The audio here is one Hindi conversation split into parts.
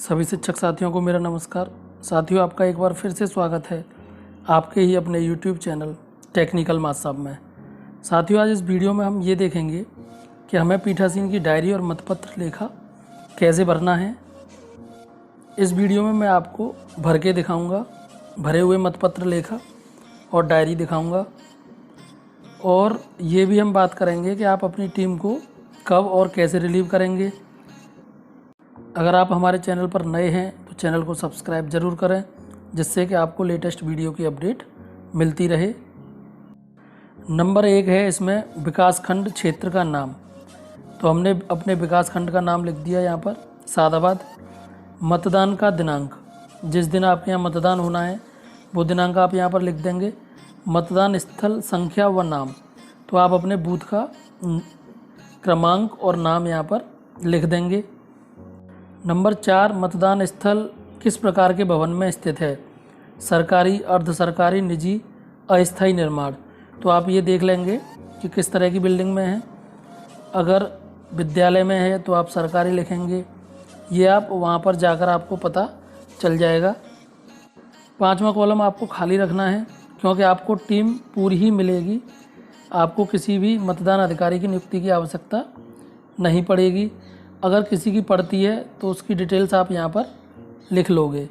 सभी शिक्षक साथियों को मेरा नमस्कार। साथियों, आपका एक बार फिर से स्वागत है आपके ही अपने YouTube चैनल टेक्निकल माथ साहब में। साथियों, आज इस वीडियो में हम ये देखेंगे कि हमें पीठासीन की डायरी और मतपत्र लेखा कैसे भरना है। इस वीडियो में मैं आपको भर के दिखाऊंगा, भरे हुए मतपत्र लेखा और डायरी दिखाऊंगा, और ये भी हम बात करेंगे कि आप अपनी टीम को कब और कैसे रिलीव करेंगे। अगर आप हमारे चैनल पर नए हैं तो चैनल को सब्सक्राइब ज़रूर करें, जिससे कि आपको लेटेस्ट वीडियो की अपडेट मिलती रहे। नंबर 1 है इसमें विकासखंड क्षेत्र का नाम। तो हमने अपने विकासखंड का नाम लिख दिया यहाँ पर सादाबाद। मतदान का दिनांक, जिस दिन आपके यहाँ मतदान होना है वो दिनांक आप यहाँ पर लिख देंगे। मतदान स्थल संख्या व नाम, तो आप अपने बूथ का क्रमांक और नाम यहाँ पर लिख देंगे। नंबर 4, मतदान स्थल किस प्रकार के भवन में स्थित है, सरकारी, अर्ध सरकारी, निजी, अस्थायी निर्माण। तो आप ये देख लेंगे कि किस तरह की बिल्डिंग में है। अगर विद्यालय में है तो आप सरकारी लिखेंगे, ये आप वहाँ पर जाकर आपको पता चल जाएगा। 5वां कॉलम आपको खाली रखना है, क्योंकि आपको टीम पूरी ही मिलेगी। आपको किसी भी मतदान अधिकारी की नियुक्ति की आवश्यकता नहीं पड़ेगी। अगर किसी की पड़ती है तो उसकी डिटेल्स आप यहाँ पर लिख लोगे।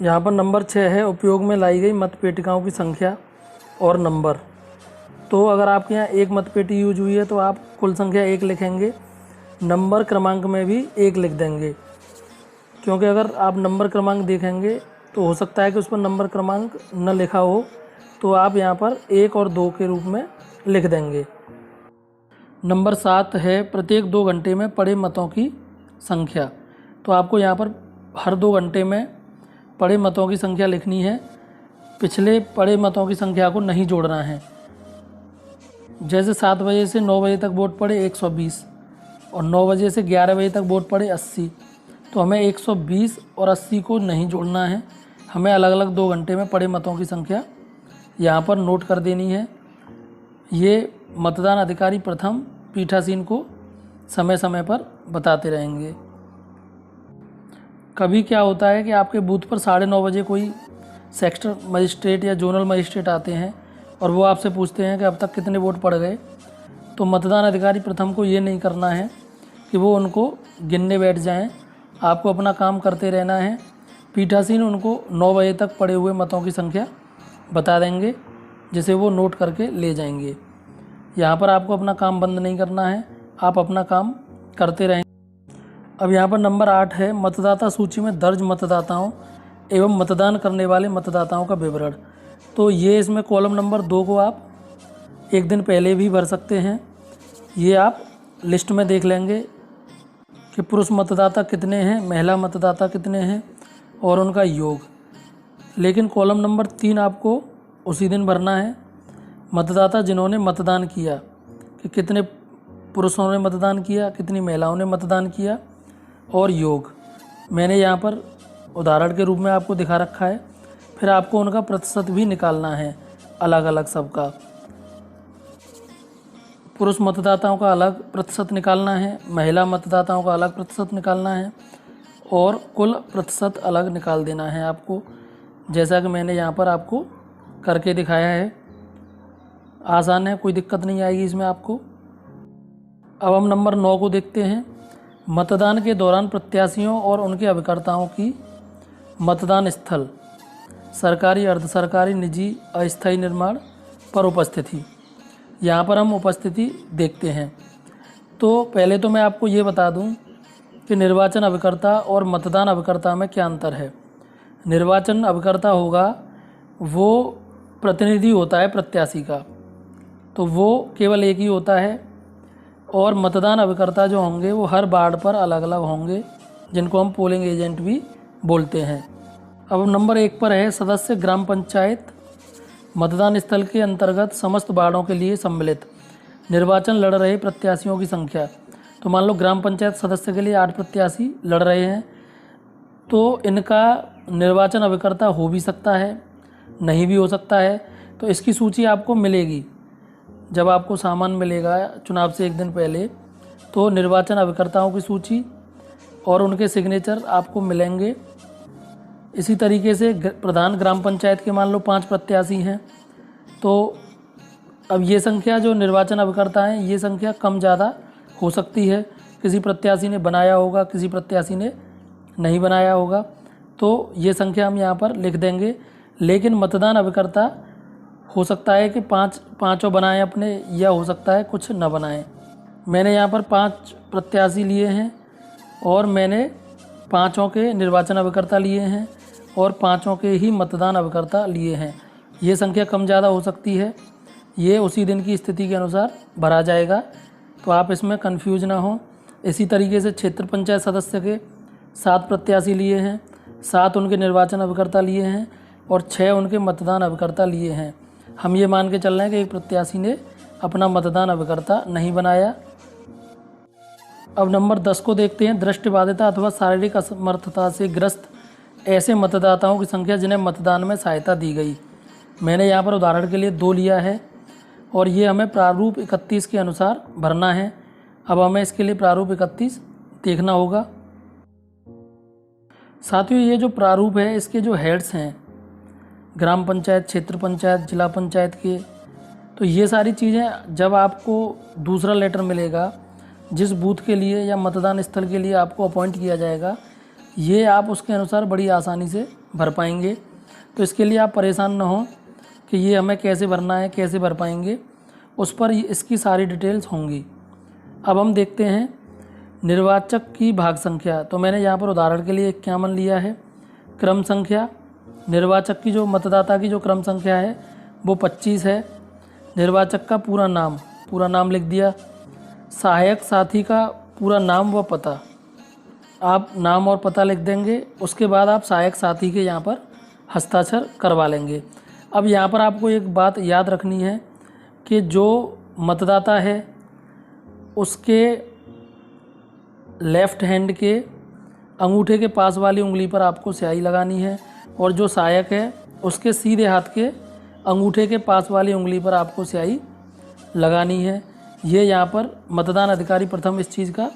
यहाँ पर नंबर 6 है उपयोग में लाई गई मतपेटिकाओं की संख्या और नंबर। तो अगर आपके यहाँ एक मतपेटी यूज हुई है तो आप कुल संख्या 1 लिखेंगे, नंबर क्रमांक में भी 1 लिख देंगे, क्योंकि अगर आप नंबर क्रमांक देखेंगे तो हो सकता है कि उस पर नंबर क्रमांक न लिखा हो, तो आप यहाँ पर 1 और 2 के रूप में लिख देंगे। नंबर 7 है प्रत्येक 2 घंटे में पड़े मतों की संख्या। तो आपको यहाँ पर हर 2 घंटे में पड़े मतों की संख्या लिखनी है। पिछले पड़े मतों की संख्या को नहीं जोड़ना है। जैसे 7 बजे से 9 बजे तक वोट पड़े 120 और 9 बजे से 11 बजे तक वोट पड़े 80, तो हमें 120 और 80 को नहीं जोड़ना है। हमें अलग अलग 2 घंटे में पड़े मतों की संख्या यहाँ पर नोट कर देनी है। ये मतदान अधिकारी प्रथम पीठासीन को समय समय पर बताते रहेंगे। कभी क्या होता है कि आपके बूथ पर 9:30 बजे कोई सेक्टर मजिस्ट्रेट या जोनल मजिस्ट्रेट आते हैं और वो आपसे पूछते हैं कि अब तक कितने वोट पड़ गए। तो मतदान अधिकारी प्रथम को ये नहीं करना है कि वो उनको गिनने बैठ जाएं। आपको अपना काम करते रहना है। पीठासीन उनको 9 बजे तक पड़े हुए मतों की संख्या बता देंगे, जिसे वो नोट करके ले जाएंगे। यहाँ पर आपको अपना काम बंद नहीं करना है, आप अपना काम करते रहेंगे। अब यहाँ पर नंबर 8 है मतदाता सूची में दर्ज मतदाताओं एवं मतदान करने वाले मतदाताओं का विवरण। तो ये इसमें कॉलम नंबर 2 को आप एक दिन पहले भी भर सकते हैं। ये आप लिस्ट में देख लेंगे कि पुरुष मतदाता कितने हैं, महिला मतदाता कितने हैं और उनका योग। लेकिन कॉलम नंबर 3 आपको उसी दिन भरना है। मतदाता जिन्होंने मतदान किया, कि कितने पुरुषों ने मतदान किया, कितनी महिलाओं ने मतदान किया, और योग मैंने यहाँ पर उदाहरण के रूप में आपको दिखा रखा है। फिर आपको उनका प्रतिशत भी निकालना है अलग अलग सबका। पुरुष मतदाताओं का अलग प्रतिशत निकालना है, महिला मतदाताओं का अलग प्रतिशत निकालना है, और कुल प्रतिशत अलग निकाल देना है आपको, जैसा कि मैंने यहाँ पर आपको करके दिखाया है। आसान है, कोई दिक्कत नहीं आएगी इसमें आपको। अब हम नंबर 9 को देखते हैं। मतदान के दौरान प्रत्याशियों और उनके अभिकर्ताओं की मतदान स्थल, सरकारी, अर्ध सरकारी, निजी, अस्थायी निर्माण पर उपस्थिति। यहाँ पर हम उपस्थिति देखते हैं। तो पहले तो मैं आपको ये बता दूं कि निर्वाचन अभिकर्ता और मतदान अभिकर्ता में क्या अंतर है। निर्वाचन अभिकर्ता होगा वो प्रतिनिधि होता है प्रत्याशी का, तो वो केवल एक ही होता है, और मतदान अभिकर्ता जो होंगे वो हर वार्ड पर अलग अलग होंगे, जिनको हम पोलिंग एजेंट भी बोलते हैं। अब नंबर 1 पर है सदस्य ग्राम पंचायत। मतदान स्थल के अंतर्गत समस्त वार्डों के लिए सम्मिलित निर्वाचन लड़ रहे प्रत्याशियों की संख्या। तो मान लो ग्राम पंचायत सदस्य के लिए 8 प्रत्याशी लड़ रहे हैं, तो इनका निर्वाचन अभिकर्ता हो भी सकता है, नहीं भी हो सकता है। तो इसकी सूची आपको मिलेगी जब आपको सामान मिलेगा चुनाव से एक दिन पहले। तो निर्वाचन अभिकर्ताओं की सूची, और उनके सिग्नेचर आपको मिलेंगे। इसी तरीके से प्रधान ग्राम पंचायत के मान लो 5 प्रत्याशी हैं, तो अब ये संख्या जो निर्वाचन अभिकर्ता हैं, ये संख्या कम ज़्यादा हो सकती है। किसी प्रत्याशी ने बनाया होगा, किसी प्रत्याशी ने नहीं बनाया होगा, तो ये संख्या हम यहाँ पर लिख देंगे। लेकिन मतदान अभिकर्ता हो सकता है कि पाँचों बनाएं अपने, या हो सकता है कुछ न बनाएं। मैंने यहाँ पर 5 प्रत्याशी लिए हैं और मैंने 5 के निर्वाचन अभिकर्ता लिए हैं और 5 के ही मतदान अभिकर्ता लिए हैं। ये संख्या कम ज़्यादा हो सकती है, ये उसी दिन की स्थिति के अनुसार भरा जाएगा, तो आप इसमें कंफ्यूज ना हो। इसी तरीके से क्षेत्र पंचायत सदस्य के 7 प्रत्याशी लिए हैं, 7 उनके निर्वाचन अभिकर्ता लिए हैं और 6 उनके मतदान अभिकर्ता लिए हैं। हम ये मान के चल रहे हैं कि एक प्रत्याशी ने अपना मतदान अभिकर्ता नहीं बनाया। अब नंबर 10 को देखते हैं। दृष्टिबाधिता अथवा शारीरिक असमर्थता से ग्रस्त ऐसे मतदाताओं की संख्या जिन्हें मतदान में सहायता दी गई। मैंने यहाँ पर उदाहरण के लिए 2 लिया है और ये हमें प्रारूप 31 के अनुसार भरना है। अब हमें इसके लिए प्रारूप 31 देखना होगा। साथियों, ये जो प्रारूप है, इसके जो हेड्स हैं, ग्राम पंचायत, क्षेत्र पंचायत, जिला पंचायत के, तो ये सारी चीज़ें जब आपको दूसरा लेटर मिलेगा, जिस बूथ के लिए या मतदान स्थल के लिए आपको अपॉइंट किया जाएगा, ये आप उसके अनुसार बड़ी आसानी से भर पाएंगे। तो इसके लिए आप परेशान ना हो कि ये हमें कैसे भरना है, कैसे भर पाएंगे, उस पर इसकी सारी डिटेल्स होंगी। अब हम देखते हैं निर्वाचक की भाग संख्या। तो मैंने यहाँ पर उदाहरण के लिए 51 लिया है। क्रम संख्या, निर्वाचक की जो मतदाता की जो क्रम संख्या है वो 25 है। निर्वाचक का पूरा नाम लिख दिया। सहायक साथी का पूरा नाम व पता, आप नाम और पता लिख देंगे। उसके बाद आप सहायक साथी के यहाँ पर हस्ताक्षर करवा लेंगे। अब यहाँ पर आपको एक बात याद रखनी है कि जो मतदाता है उसके लेफ़्ट हैंड के अंगूठे के पास वाली उंगली पर आपको स्याही लगानी है और जो सहायक है उसके सीधे हाथ के अंगूठे के पास वाली उंगली पर आपको स्याही लगानी है। ये यहाँ पर मतदान अधिकारी प्रथम इस चीज़ का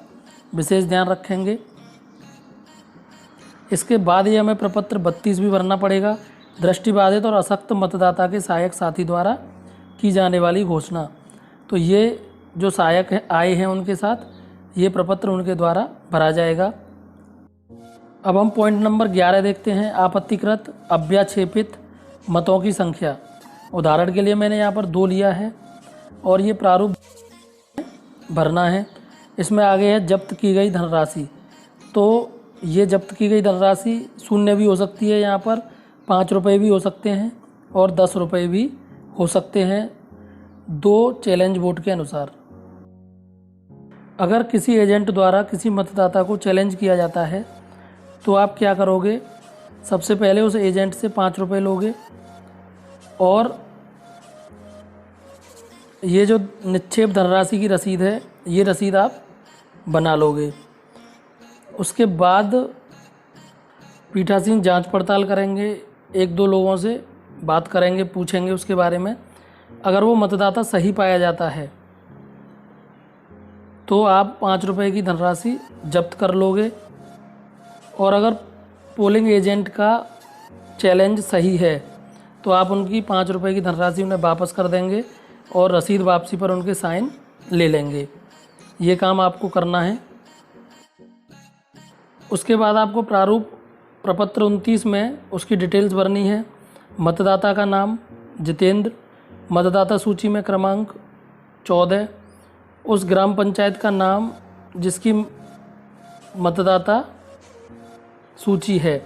विशेष ध्यान रखेंगे। इसके बाद ये हमें प्रपत्र 32 भी भरना पड़ेगा। दृष्टिबाधित और अशक्त मतदाता के सहायक साथी द्वारा की जाने वाली घोषणा। तो ये जो सहायक आए हैं उनके साथ ये प्रपत्र उनके द्वारा भरा जाएगा। अब हम पॉइंट नंबर 11 देखते हैं। आपत्तिकृत अव्याक्षेपित मतों की संख्या। उदाहरण के लिए मैंने यहाँ पर 2 लिया है और ये प्रारूप भरना है। इसमें आगे है जब्त की गई धनराशि। तो ये जब्त की गई धनराशि शून्य भी हो सकती है, यहाँ पर 5 रुपये भी हो सकते हैं और 10 रुपये भी हो सकते हैं, 2 चैलेंज वोट के अनुसार। अगर किसी एजेंट द्वारा किसी मतदाता को चैलेंज किया जाता है तो आप क्या करोगे? सबसे पहले उस एजेंट से 5 रुपये लोगे और ये जो निक्षेप धनराशि की रसीद है, ये रसीद आप बना लोगे। उसके बाद पीठासीन जांच पड़ताल करेंगे, 1-2 लोगों से बात करेंगे, पूछेंगे उसके बारे में। अगर वो मतदाता सही पाया जाता है तो आप 5 रुपये की धनराशि जब्त कर लोगे और अगर पोलिंग एजेंट का चैलेंज सही है तो आप उनकी 5 रुपये की धनराशि उन्हें वापस कर देंगे और रसीद वापसी पर उनके साइन ले लेंगे। ये काम आपको करना है। उसके बाद आपको प्रारूप प्रपत्र 29 में उसकी डिटेल्स भरनी है। मतदाता का नाम जितेंद्र, मतदाता सूची में क्रमांक 14, उस ग्राम पंचायत का नाम जिसकी मतदाता सूची है,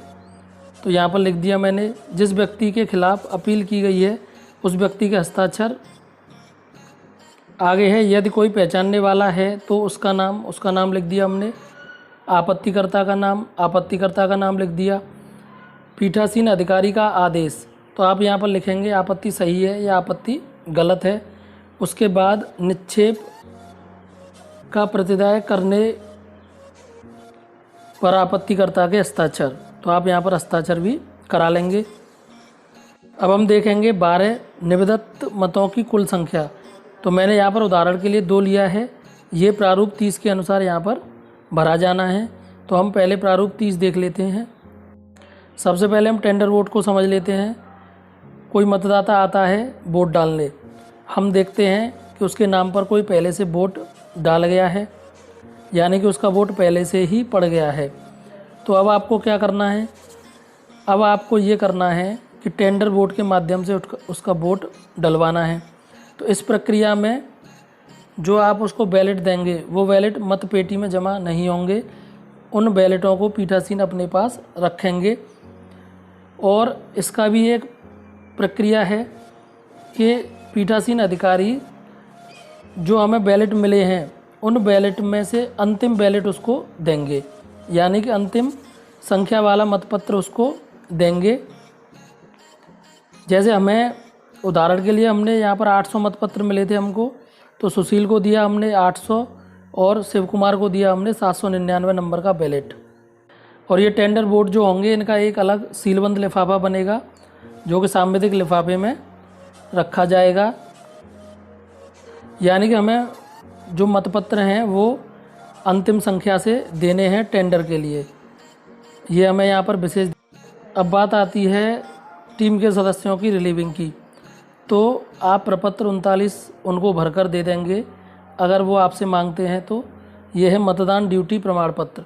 तो यहाँ पर लिख दिया मैंने। जिस व्यक्ति के खिलाफ अपील की गई है उस व्यक्ति के हस्ताक्षर। आगे है यदि कोई पहचानने वाला है तो उसका नाम लिख दिया हमने। आपत्तिकर्ता का नाम लिख दिया। पीठासीन अधिकारी का आदेश, तो आप यहाँ पर लिखेंगे आपत्ति सही है या आपत्ति गलत है। उसके बाद निक्षेप का प्रतिदाय करने पर आपत्तिकर्ता के हस्ताक्षर, तो आप यहाँ पर हस्ताक्षर भी करा लेंगे। अब हम देखेंगे 12 निविदत्त मतों की कुल संख्या। तो मैंने यहाँ पर उदाहरण के लिए 2 लिया है। ये प्रारूप 30 के अनुसार यहाँ पर भरा जाना है। तो हम पहले प्रारूप 30 देख लेते हैं। सबसे पहले हम टेंडर वोट को समझ लेते हैं। कोई मतदाता आता है वोट डालने, हम देखते हैं कि उसके नाम पर कोई पहले से वोट डाल गया है, यानी कि उसका वोट पहले से ही पड़ गया है। तो अब आपको क्या करना है, अब आपको ये करना है कि टेंडर वोट के माध्यम से उसका वोट डलवाना है। तो इस प्रक्रिया में जो आप उसको बैलेट देंगे वो बैलेट मत पेटी में जमा नहीं होंगे। उन बैलेटों को पीठासीन अपने पास रखेंगे। और इसका भी एक प्रक्रिया है कि पीठासीन अधिकारी जो हमें बैलेट मिले हैं उन बैलेट में से अंतिम बैलेट उसको देंगे, यानी कि अंतिम संख्या वाला मतपत्र उसको देंगे। जैसे हमें उदाहरण के लिए हमने यहाँ पर 800 मतपत्र मिले थे हमको, तो सुशील को दिया हमने 800 और शिव कुमार को दिया हमने 799 नंबर का बैलेट। और ये टेंडर वोट जो होंगे इनका एक अलग सीलबंद लिफाफा बनेगा जो कि सांविधिक लिफाफे में रखा जाएगा, यानी कि हमें जो मतपत्र हैं वो अंतिम संख्या से देने हैं टेंडर के लिए। ये हमें यहाँ पर विशेष। अब बात आती है टीम के सदस्यों की रिलीविंग की। तो आप प्रपत्र 39 उनको भरकर दे देंगे अगर वो आपसे मांगते हैं। तो ये है मतदान ड्यूटी प्रमाण पत्र।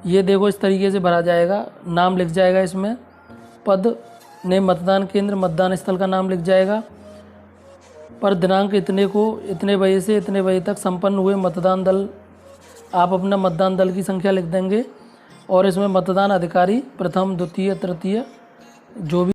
ये देखो इस तरीके से भरा जाएगा, नाम लिख जाएगा इसमें, पद ने मतदान केंद्र मतदान स्थल का नाम लिख जाएगा, पर दिनांक इतने को इतने बजे से इतने बजे तक संपन्न हुए मतदान दल, आप अपना मतदान दल की संख्या लिख देंगे। और इसमें मतदान अधिकारी प्रथम द्वितीय तृतीय जो भी